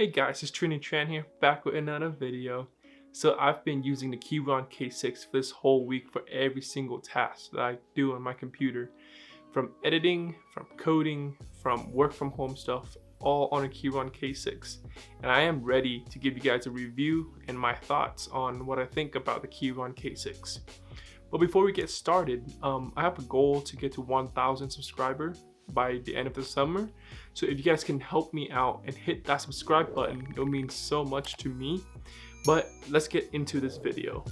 Hey guys, it's Trini Tran here, back with another video. So I've been using the Keychron K6 for this whole week for every single task that I do on my computer. From editing, from coding, from work from home stuff, all on a Keychron K6. And I am ready to give you guys a review and my thoughts on what I think about the Keychron K6. But before we get started, I have a goal to get to 1,000 subscribers by the end of the summer. So if you guys can help me out and hit that subscribe button, it'll mean so much to me. But let's get into this video.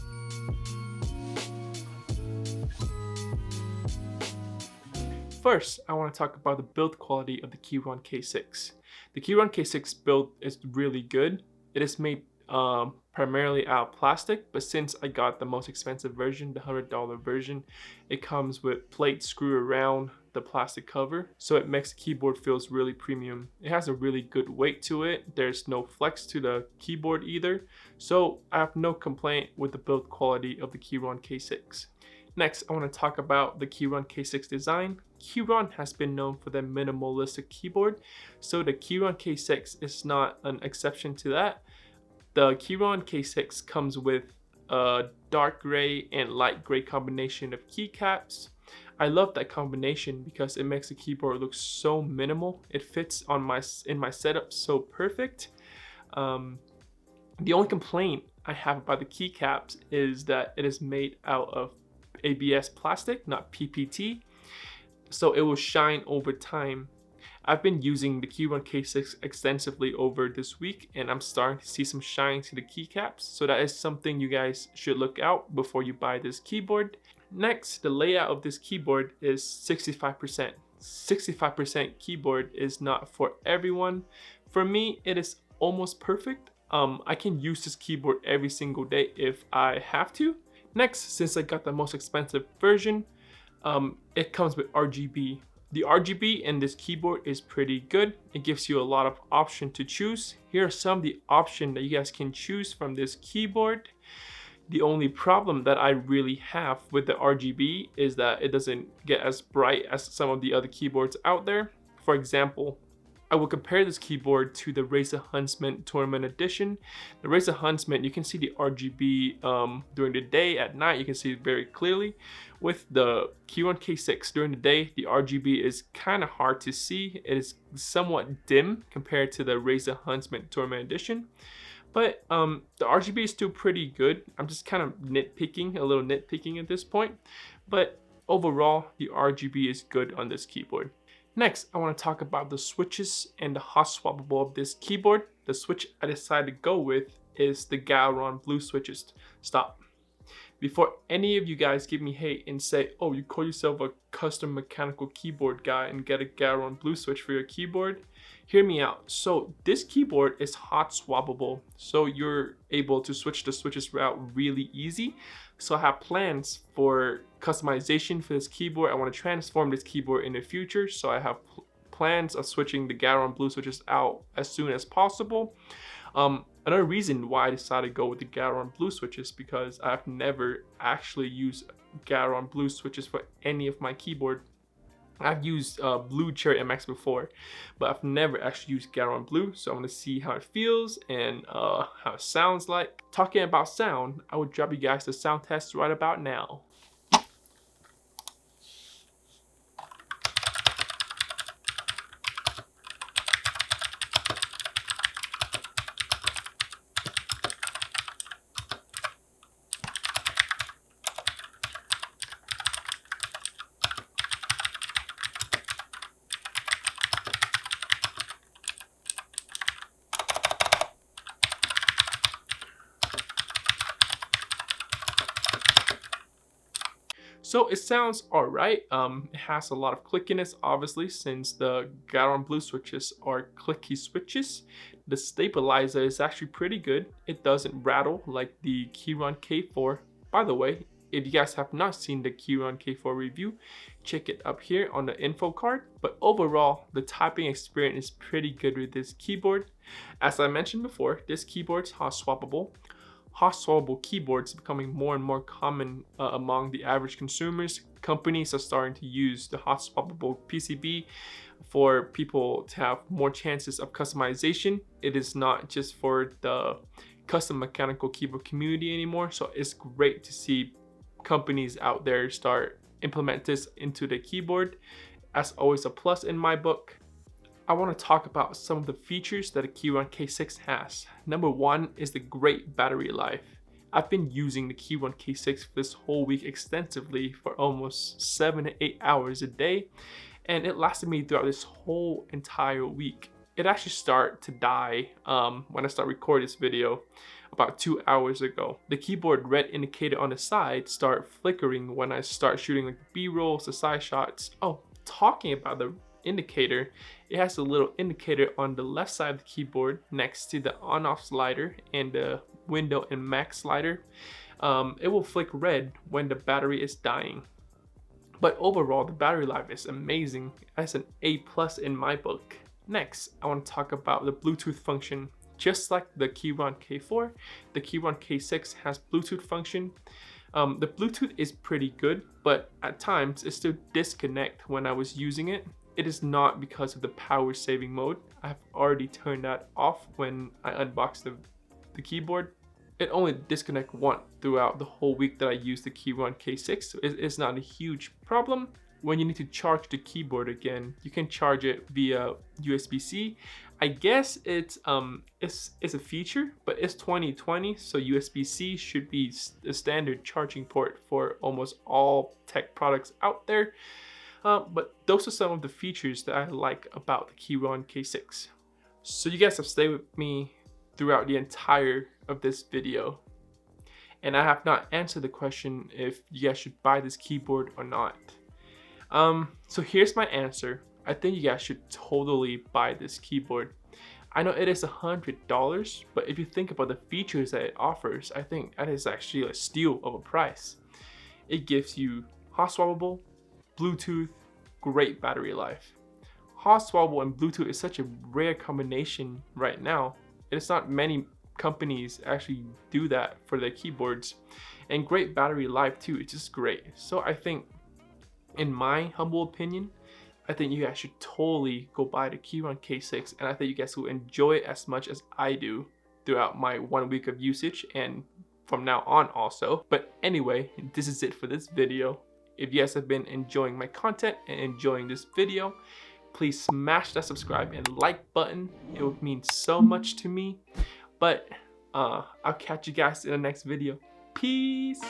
First, I want to talk about the build quality of the Keychron K6. The Keychron K6 build is really good. It is made primarily out of plastic, but since I got the most expensive version, the $100 version, it comes with plates screwed around the plastic cover, so it makes the keyboard feels really premium. It has a really good weight to it. There's no flex to the keyboard either, so I have no complaint with the build quality of the Keychron K6. Next, I want to talk about the Keychron K6 design. Keychron has been known for their minimalistic keyboard, so the Keychron K6 is not an exception to that. The Keychron K6 comes with a dark gray and light gray combination of keycaps. I love that combination because it makes the keyboard look so minimal. It fits on in my setup so perfect. The only complaint I have about the keycaps is that it is made out of ABS plastic, not PPT, so it will shine over time. I've been using the Keychron K6 extensively over this week, and I'm starting to see some shine to the keycaps, so that is something you guys should look out before you buy this keyboard. Next, the layout of this keyboard is 65%. 65% keyboard is not for everyone. For me, it is almost perfect. I can use this keyboard every single day if I have to. Next, since I got the most expensive version, it comes with RGB. The RGB in this keyboard is pretty good. It gives you a lot of options to choose. Here are some of the options that you guys can choose from this keyboard. The only problem that I really have with the RGB is that it doesn't get as bright as some of the other keyboards out there. For example, I will compare this keyboard to the Razer Huntsman Tournament Edition. The Razer Huntsman, you can see the RGB during the day. At night, you can see it very clearly. With the Keychron K6, during the day, the RGB is kind of hard to see. It is somewhat dim compared to the Razer Huntsman Tournament Edition. But the RGB is still pretty good. I'm just kind of a little nitpicking at this point. But overall, the RGB is good on this keyboard. Next, I want to talk about the switches and the hot swappable of this keyboard. The switch I decided to go with is the Keychron blue switches. Stop. Before any of you guys give me hate and say, oh, you call yourself a custom mechanical keyboard guy and get a Keychron blue switch for your keyboard, hear me out. So this keyboard is hot swappable, so you're able to switch the switches out really easy. So I have plans for customization for this keyboard. I want to transform this keyboard in the future, so I have plans of switching the Keychron blue switches out as soon as possible. Another reason why I decided to go with the Keychron blue switches because I've never actually used Keychron blue switches for any of my keyboard. I've used Blue Cherry MX before, but I've never actually used Keychron blue, so I'm gonna see how it feels and how it sounds like. Talking about sound, I will drop you guys the sound test right about now. So it sounds alright. It has a lot of clickiness, obviously, since the Keychron blue switches are clicky switches. The stabilizer is actually pretty good. It doesn't rattle like the Keychron K4. By the way, if you guys have not seen the Keychron K4 review, check it up here on the info card. But overall, the typing experience is pretty good with this keyboard. As I mentioned before, this keyboard is hot swappable. Hot swappable keyboards becoming more and more common among the average consumers. Companies are starting to use the hot swappable PCB for people to have more chances of customization. It is not just for the custom mechanical keyboard community anymore. So it's great to see companies out there start implement this into the keyboard. As always, a plus in my book. I want to talk about some of the features that a Keychron K6 has. Number one is the great battery life. I've been using the Keychron K6 for this whole week extensively for almost 7 to 8 hours a day, and it lasted me throughout this whole entire week. It actually started to die when I started recording this video about 2 hours ago. The keyboard red indicator on the side started flickering when I start shooting like B-rolls, the side shots. Oh, talking about the indicator, it has a little indicator on the left side of the keyboard next to the on-off slider and the window and max slider. It will flick red when the battery is dying. But overall, the battery life is amazing. That's an A+ in my book. Next, I want to talk about the Bluetooth function. Just like the Keychron K4, the Keychron K6 has Bluetooth function. The Bluetooth is pretty good, but at times it still disconnects when I was using it. It is not because of the power saving mode. I've already turned that off when I unboxed the keyboard. It only disconnects once throughout the whole week that I used the Keychron K6, so it's not a huge problem. When you need to charge the keyboard again, you can charge it via USB-C. I guess it's a feature, but it's 2020, so USB-C should be a standard charging port for almost all tech products out there. But those are some of the features that I like about the Keychron K6. So you guys have stayed with me throughout the entire of this video, and I have not answered the question if you guys should buy this keyboard or not. So here's my answer. I think you guys should totally buy this keyboard. I know it is $100, but if you think about the features that it offers, I think that is actually a steal of a price. It gives you hot swappable, Bluetooth, great battery life. Hot swappable and Bluetooth is such a rare combination right now. It's not many companies actually do that for their keyboards, and great battery life too. It's just great. So I think, in my humble opinion, I think you guys should totally go buy the Keychron K6, and I think you guys will enjoy it as much as I do throughout my 1 week of usage and from now on also. But anyway, this is it for this video. If you guys have been enjoying my content and enjoying this video, please smash that subscribe and like button. It would mean so much to me. But I'll catch you guys in the next video. Peace.